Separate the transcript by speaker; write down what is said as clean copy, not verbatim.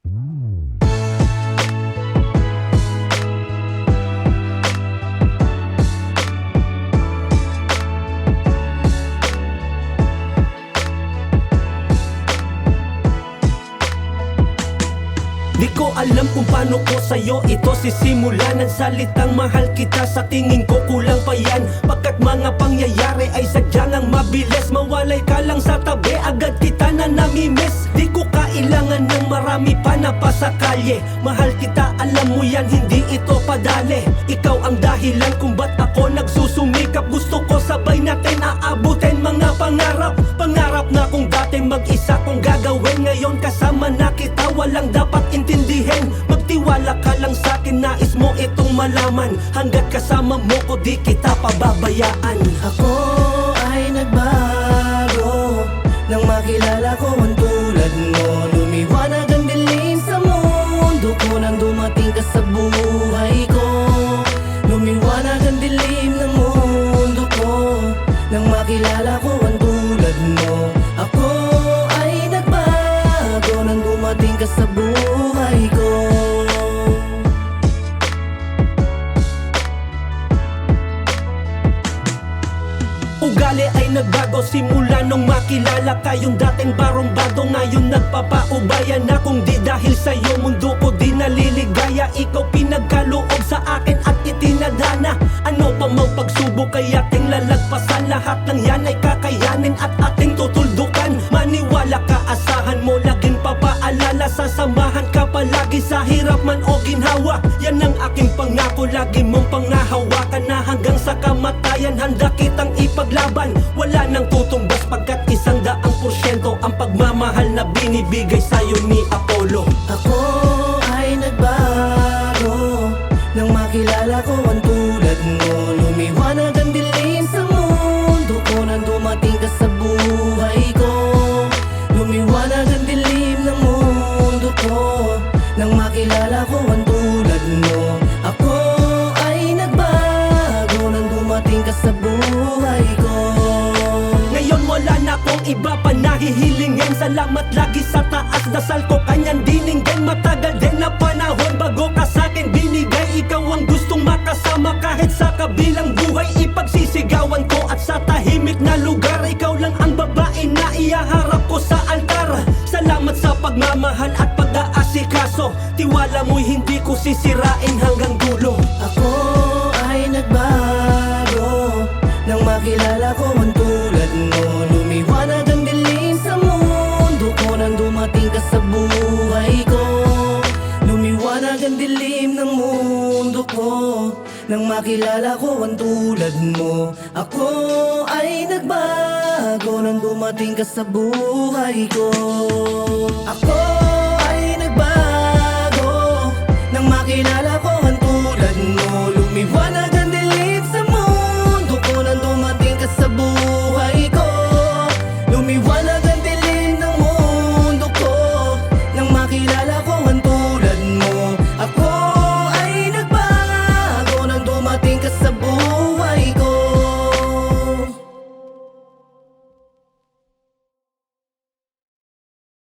Speaker 1: Di ko alam kung paano ko sa'yo ito sisimulan. Ang salitang mahal kita sa tingin ko kulang pa yan, pagkat mga pangyayari ay sadyang ang mabilis. Mawalay ka lang sa tabi, agad kita na namimiss. Di ko kailangan ng marami pa na pasakalye. Mahal kita, alam mo yan, hindi ito padali. Ikaw ang dahilan kung ba't ako nagsusumikap. Gusto ko sabay natin aabutin mga pangarap. Pangarap na kung dati mag-isa kong gagawin, ngayon kasama na kita, walang dapat intindihin. Magtiwala ka lang sa'kin, nais mo itong malaman. Hanggat kasama mo ko, di kita pababayaan.
Speaker 2: Ako ay nagbago nang makilala ko ang tulad mo. Lumiwanag ang dilim sa mundo ko nang dumating ka sa buhay ko. Lumiwanag ang dilim ng mundo ko nang makilala ko ang tulad mo. Ako ay nagbago nang dumating ka sa buhay ko.
Speaker 1: Ugali ay nagbago simula nung makilala ka. Yung dating barumbado ngayon nagpapaubaya na. Kung di dahil sa'yo mundo ko di naliligaya. Ikaw pinagkaloob sa akin at itinadhana. Ano pa mang pagsubok ay ating lalagpasan. Lahat ng yan ay kakayanin at ating tutuldukan. Maniwala ka, asahan mo, laging papaalala. Sasamahan ka palagi sa hirap man o ginhawa. Yan ang aking pangako, lagi mong pangahawakan. Na hanggang sa kamatayan handa kitang ipaglaban. Wala nang tutumbas pagkat 100% ang pagmamahal na binibigay sa'yo ni Apollo.
Speaker 2: Ako ay nagbago nang makilala ko ang tulad mo. Lumiwanag ang dilim sa mundo ko nang dumating ka sa buhay ko. Lumiwanag ang dilim ng mundo ko nang makilala ko ang tulad mo. Ako ay nagbago nang dumating ka sa buhay ko.
Speaker 1: Ngayon wala na akong iba pa nahihilingin. Salamat lagi sa taas, dasal ko kanyang dininggan. Matagal din na panahon bago ka sa'kin binigay. Ikaw ang gustong makasama kahit sa kabilang buhay. Ipagsisigawan ko at sa tahimik na lugar. Ikaw lang ang babae na ihaharap ko sa altar. Salamat sa pagmamahal at pag-aasikaso. Tiwala mo'y hindi ko sisirain hanggang dulo.
Speaker 2: Ako ay nagbago nang makilala ko ang tulad mo. Lumiwanag ang dilim sa mundo ko nang dumating ka sa buhay ko. Lumiwanag ang dilim ng mundo ko nang makilala ko ang tulad mo. Ako ay nagbago nang dumating ka sa buhay ko. Ako ay nagbago nang makilala ko ang